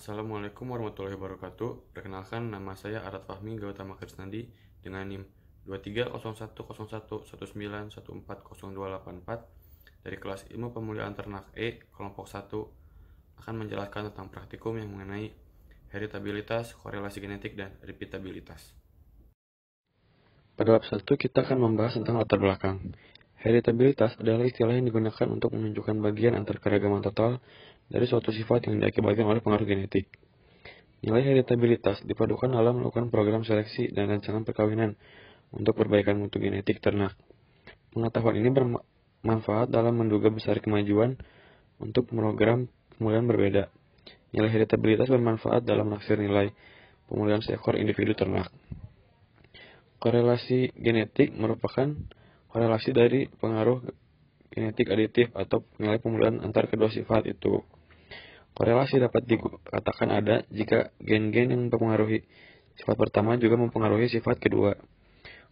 Assalamualaikum warahmatullahi wabarakatuh. Perkenalkan, nama saya Arat Fahmi Gautama Krisnandi dengan NIM 23010191414024 dari kelas Ilmu Pemulihan Ternak E, kelompok 1, akan menjelaskan tentang praktikum yang mengenai heritabilitas, korelasi genetik, dan repeatabilitas. Pada bab 1 kita akan membahas tentang latar belakang. Heritabilitas adalah istilah yang digunakan untuk menunjukkan bagian antar keragaman total dari suatu sifat yang diakibatkan oleh pengaruh genetik. Nilai heritabilitas dipadukan dalam melakukan program seleksi dan rancangan perkawinan untuk perbaikan mutu genetik ternak. Pengetahuan ini bermanfaat dalam menduga besar kemajuan untuk program pemulihan berbeda. Nilai heritabilitas bermanfaat dalam menaksir nilai pemulihan seekor individu ternak. Korelasi genetik merupakan korelasi dari pengaruh genetik aditif atau nilai pemulihan antar kedua sifat itu. Korelasi dapat dikatakan ada jika gen-gen yang mempengaruhi sifat pertama juga mempengaruhi sifat kedua.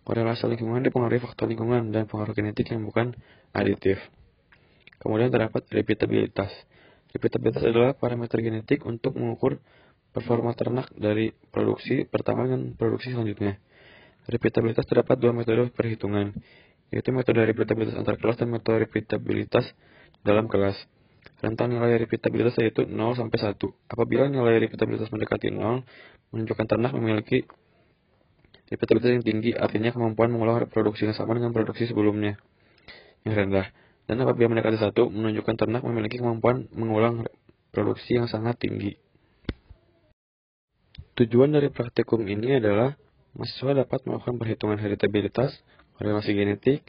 Korelasi lingkungan dipengaruhi faktor lingkungan dan pengaruh genetik yang bukan aditif. Kemudian terdapat repeatabilitas. Repeatabilitas adalah parameter genetik untuk mengukur performa ternak dari produksi pertama dan produksi selanjutnya. Repeatabilitas terdapat dua metode perhitungan, yaitu metode repeatabilitas antar kelas dan metode repeatabilitas dalam kelas. Rentang nilai repeatabilitas yaitu 0 sampai 1. Apabila nilai repeatabilitas mendekati 0, menunjukkan ternak memiliki repeatabilitas yang tinggi, artinya kemampuan mengulang reproduksi yang sama dengan produksi sebelumnya yang rendah. Dan apabila mendekati 1, menunjukkan ternak memiliki kemampuan mengulang produksi yang sangat tinggi. Tujuan dari praktikum ini adalah mahasiswa dapat melakukan perhitungan heritabilitas, korelasi genetik,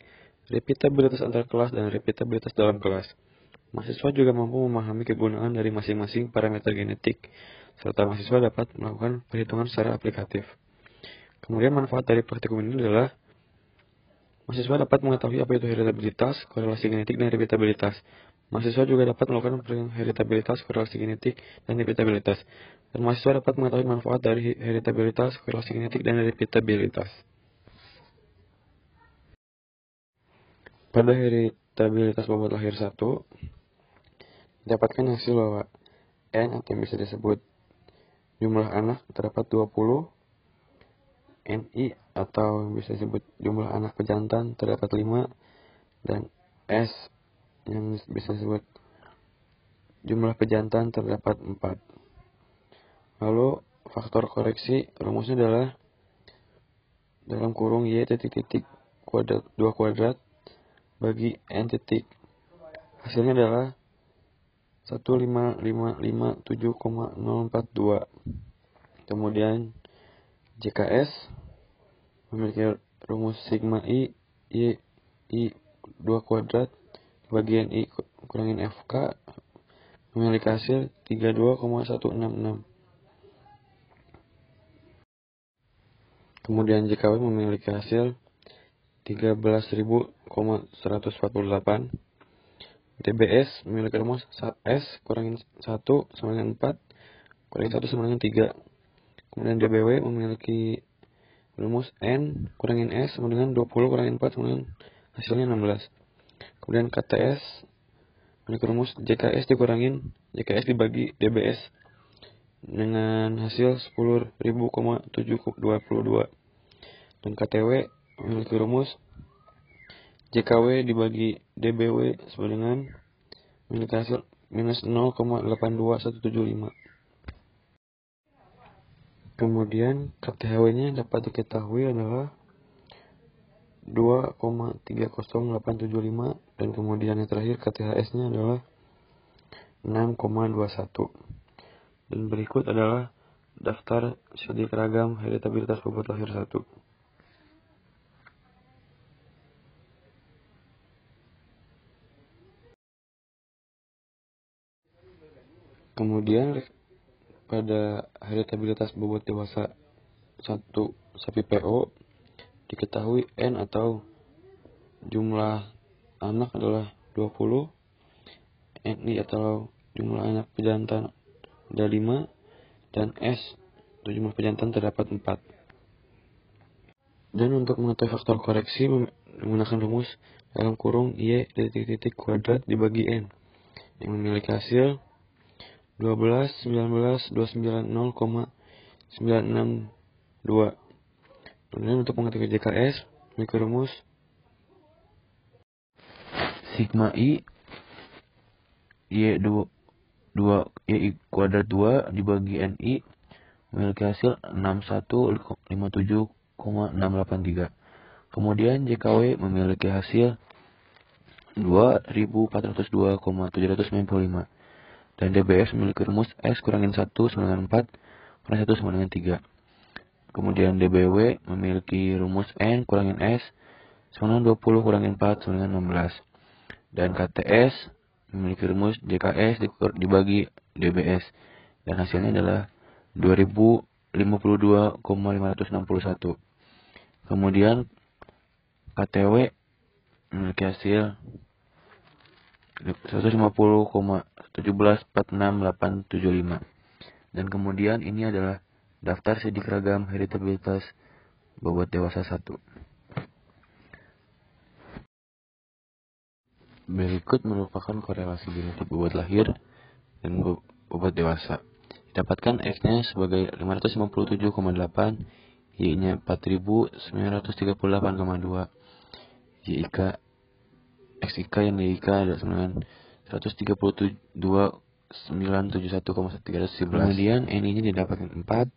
repeatabilitas antar kelas, dan repeatabilitas dalam kelas. Mahasiswa juga mampu memahami kegunaan dari masing-masing parameter genetik, serta mahasiswa dapat melakukan perhitungan secara aplikatif. Kemudian manfaat dari praktikum ini adalah mahasiswa dapat mengetahui apa itu heritabilitas, korelasi genetik, dan repeatabilitas. Mahasiswa juga dapat melakukan perhitungan heritabilitas, korelasi genetik, dan repeatabilitas. Dan mahasiswa dapat mengetahui manfaat dari heritabilitas, korelasi genetik, dan repeatabilitas. Pada heritabilitas bobot lahir 1, dapatkan hasil bahwa N atau yang bisa disebut jumlah anak terdapat 20, NI atau yang bisa disebut jumlah anak pejantan terdapat 5, dan S yang bisa disebut jumlah pejantan terdapat 4. Lalu faktor koreksi rumusnya adalah dalam kurung Y titik kuadrat 2 kuadrat bagi N titik. Hasilnya adalah 15557,042. Kemudian JKS memiliki rumus sigma I 2 kuadrat bagian I kurangin FK memiliki hasil 32,166. Kemudian JKW memiliki hasil 13.148. DBS memiliki rumus S kurangin 1 sama dengan 4, kurangin 1 sama dengan 3. Kemudian DBW memiliki rumus N kurangin S sama dengan 20 kurangin 4 sama dengan hasilnya 16. Kemudian KTS memiliki rumus JKS dibagi DBS dengan hasil 10.000,722. Dan KTW memiliki rumus JKW dibagi DBW sama dengan memiliki hasil minus 0,82175. Kemudian KTHW-nya dapat diketahui adalah 2,30875, dan kemudian yang terakhir KTHS-nya adalah 6,21. Dan berikut adalah daftar studi keragam heritabilitas bobot lahir 1. Kemudian pada heritabilitas bobot dewasa 1 sapi PO diketahui N atau jumlah anak adalah 20, NI atau jumlah anak pejantan ada 5, dan S atau jumlah pejantan terdapat 4. Dan untuk mengetahui faktor koreksi menggunakan rumus dalam kurung Y titik kuadrat dibagi N yang memiliki hasil 12, 19, 290,962. Kemudian untuk mengetahui JKS, memiliki rumus sigma I Y2 Y kuadrat 2 dibagi NI memiliki hasil 6157,683. Kemudian JKW memiliki hasil 2402,795. Dan DBS memiliki rumus S kurangin 1 sama dengan 4 kurang 1 sama dengan 3. Kemudian DBW memiliki rumus N kurangin S sama dengan 20 kurangin 4 sama dengan 16. Dan KTS memiliki rumus JKS dibagi DBS. Dan hasilnya adalah 2052,561. Kemudian KTW memiliki hasil 150,1746875. Dan kemudian ini adalah daftar sidik ragam heritabilitas bobot dewasa 1. Berikut merupakan korelasi genetik bobot lahir dan bobot dewasa. Didapatkan X-nya sebagai 557,8, Y-nya 4938,2, YIK XIK yang YIK adalah dengan 132,971,311. Kemudian N-nya didapatkan 4,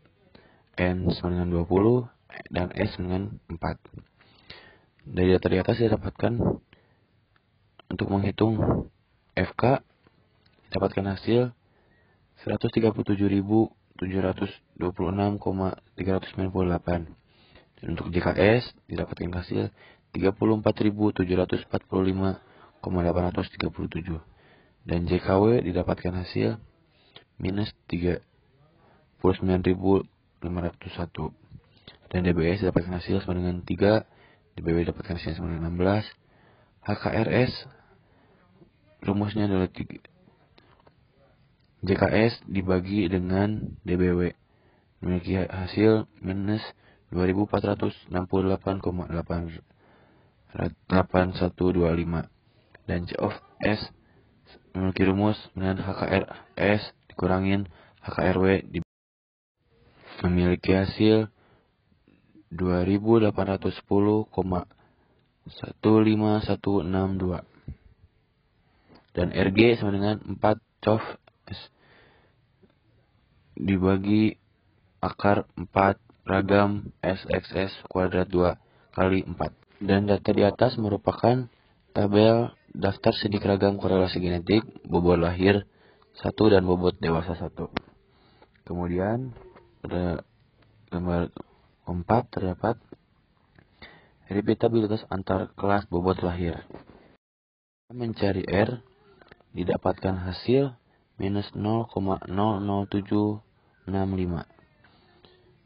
N sama dengan 20, dan S dengan 4. Dari data di atas didapatkan untuk menghitung FK didapatkan hasil 137.726,398. Dan untuk JKS didapatkan hasil 34.745,837. Dan JKW didapatkan hasil minus 39.501. Dan DBS didapatkan hasil sama dengan 3, DBW didapatkan hasil sama dengan 16. HKRS rumusnya adalah JKS dibagi dengan DBW memiliki hasil minus 2468,8125. Dan C of S memiliki rumus dengan HKRS dikurangin HKRW memiliki hasil 2810,15162. Dan RG sama dengan 4 COF S dibagi akar 4 ragam SXS kuadrat 2 kali 4. Dan data di atas merupakan tabel daftar sidik ragam korelasi genetik bobot lahir 1 dan bobot dewasa 1. Kemudian pada gambar 4 terdapat repeatabilitas antar kelas bobot lahir. Mencari R didapatkan hasil minus 0,00765.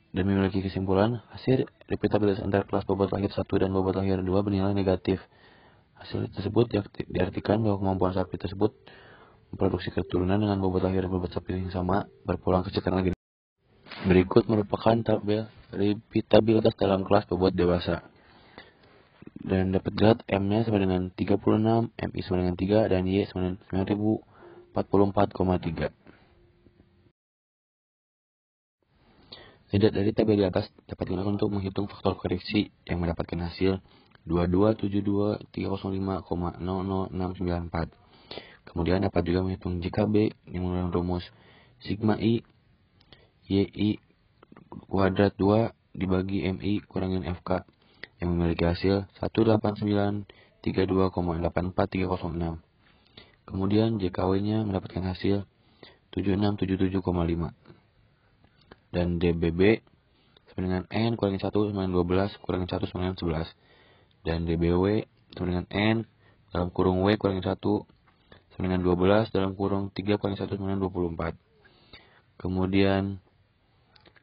Dan memiliki kesimpulan hasil repeatabilitas antar kelas bobot lahir 1 dan bobot lahir 2 bernilai negatif. Hasil tersebut diartikan bahwa kemampuan sapi tersebut memproduksi keturunan dengan bobot lahir dan bobot sapi yang sama berpulang ke cetakan lagi. Berikut merupakan tabel repeatabilitas dalam kelas bobot dewasa. Dan dapat dilihat M-nya sama dengan 36, MI sama dengan 3, dan Y sama dengan 9044,3. Dari tabel di atas dapat digunakan untuk menghitung faktor koreksi yang mendapatkan hasil 2272305,00694. Kemudian dapat juga menghitung JKB yang menggunakan rumus sigma I YI kuadrat 2 dibagi MI kurangin FK yang memiliki hasil 18932,84306. Kemudian JKW-nya mendapatkan hasil 7677,5. Dan DBB sama dengan N kurangin 1 sama dengan 12 kurangin 1 sama dengan 11. Dan DBW sama dengan N dalam kurung W kurangin 1 sama dengan 12 dalam kurung 3 kurangin 1 sama dengan 24. Kemudian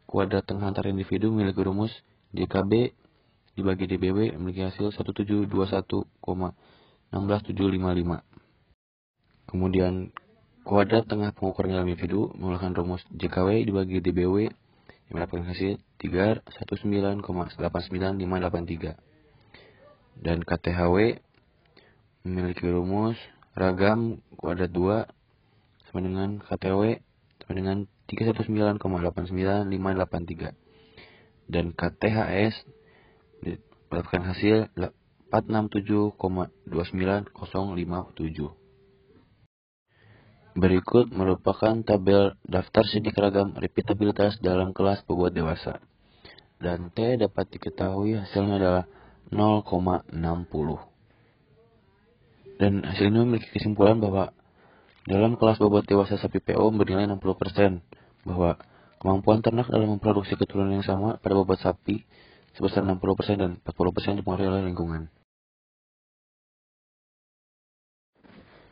kuadrat tengah antar individu memiliki rumus JKB dibagi DBW memiliki hasil 1721,16755. Kemudian kuadrat tengah pengukuran dalam individu menggunakan rumus JKW dibagi DBW yang mendapatkan hasil 319,899583. Dan KTHW memiliki rumus ragam kuadrat 2 sama dengan KTW sama dengan 319,89583. Dan KTHS mendapatkan hasil 467,29057. Berikut merupakan tabel daftar sidik ragam repeatabilitas dalam kelas bobot dewasa. Dan T dapat diketahui hasilnya adalah 0,60. Dan hasil ini memiliki kesimpulan bahwa dalam kelas bobot dewasa sapi PO bernilai 60%, bahwa kemampuan ternak dalam memproduksi keturunan yang sama pada bobot sapi sebesar 60% dan 40% dipengaruhi oleh lingkungan.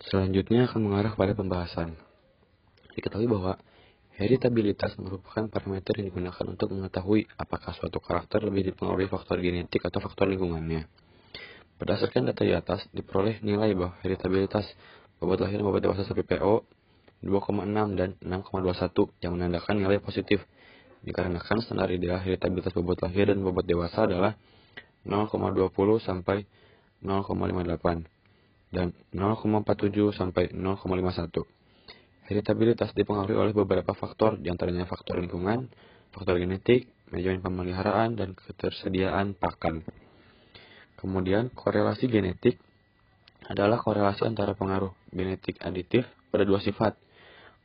Selanjutnya akan mengarah pada pembahasan. Diketahui bahwa heritabilitas merupakan parameter yang digunakan untuk mengetahui apakah suatu karakter lebih dipengaruhi faktor genetik atau faktor lingkungannya. Berdasarkan data di atas, diperoleh nilai bahwa heritabilitas bobot lahir dan bobot dewasa sapi PO 2,6 dan 6,21 yang menandakan nilai positif, dikarenakan standar ideal heritabilitas bobot lahir dan bobot dewasa adalah 0,20 sampai 0,58 dan 0,47 sampai 0,51. Heritabilitas dipengaruhi oleh beberapa faktor, diantaranya faktor lingkungan, faktor genetik, manajemen pemeliharaan, dan ketersediaan pakan. Kemudian, korelasi genetik adalah korelasi antara pengaruh genetik aditif pada dua sifat.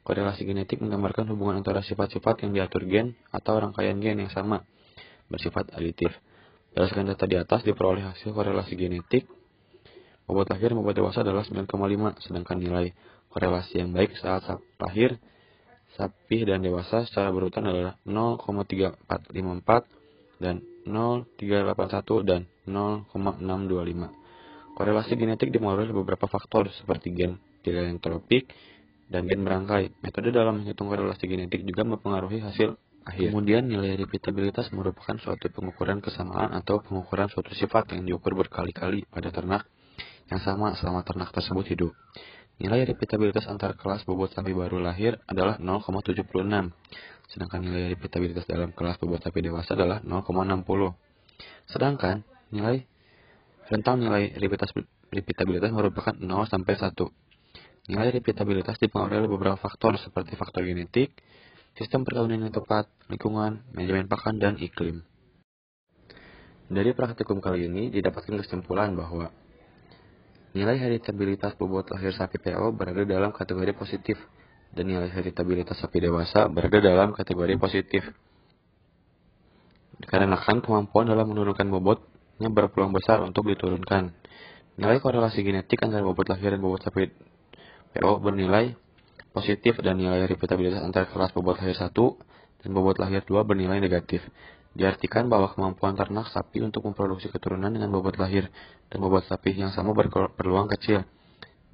Korelasi genetik menggambarkan hubungan antara sifat-sifat yang diatur gen atau rangkaian gen yang sama bersifat aditif. Berdasarkan data di atas, diperoleh hasil korelasi genetik bobot lahir dan bobot dewasa adalah 9,5, sedangkan nilai korelasi yang baik saat lahir sapi dan dewasa secara berurutan adalah 0,3454 dan 0,381 dan 0,625. Korelasi genetik dipengaruhi oleh beberapa faktor seperti gen filantropik dan gen berangkai. Metode dalam menghitung korelasi genetik juga mempengaruhi hasil akhir. Kemudian nilai repeatabilitas merupakan suatu pengukuran kesamaan atau pengukuran suatu sifat yang diukur berkali-kali pada ternak yang sama selama ternak tersebut hidup. Nilai repeatabilitas antar kelas bobot sapi baru lahir adalah 0,76, sedangkan nilai repeatabilitas dalam kelas bobot sapi dewasa adalah 0,60. Sedangkan rentang nilai repeatabilitas merupakan 0 sampai 1. Nilai repeatabilitas dipengaruhi oleh beberapa faktor seperti faktor genetik, sistem perkawinan yang tepat, lingkungan, manajemen pakan, dan iklim. Dari praktikum kali ini didapatkan kesimpulan bahwa nilai heritabilitas bobot lahir sapi PO berada dalam kategori positif dan nilai heritabilitas sapi dewasa berada dalam kategori positif. Dikarenakan kemampuan dalam menurunkan bobotnya berpeluang besar untuk diturunkan. Nilai korelasi genetik antara bobot lahir dan bobot sapi PO bernilai positif dan nilai repeatabilitas antara kelas bobot lahir 1 dan bobot lahir 2 bernilai negatif. Diartikan bahwa kemampuan ternak sapi untuk memproduksi keturunan dengan bobot lahir dan bobot sapi yang sama berpeluang kecil.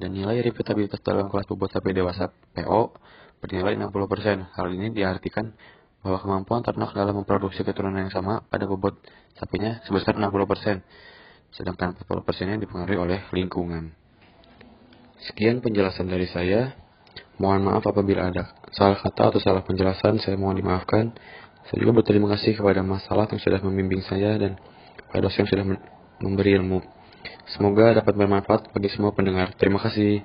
Dan nilai repeatabilitas dalam kelas bobot sapi dewasa PO bernilai 60%. Hal ini diartikan bahwa kemampuan ternak dalam memproduksi keturunan yang sama pada bobot sapinya sebesar 60%, sedangkan 40%-nya dipengaruhi oleh lingkungan. Sekian penjelasan dari saya. Mohon maaf apabila ada salah kata atau salah penjelasan, saya mohon dimaafkan. Saya juga berterima kasih kepada Mas Salat yang sudah membimbing saya dan kepada dosen yang sudah memberi ilmu. Semoga dapat bermanfaat bagi semua pendengar. Terima kasih.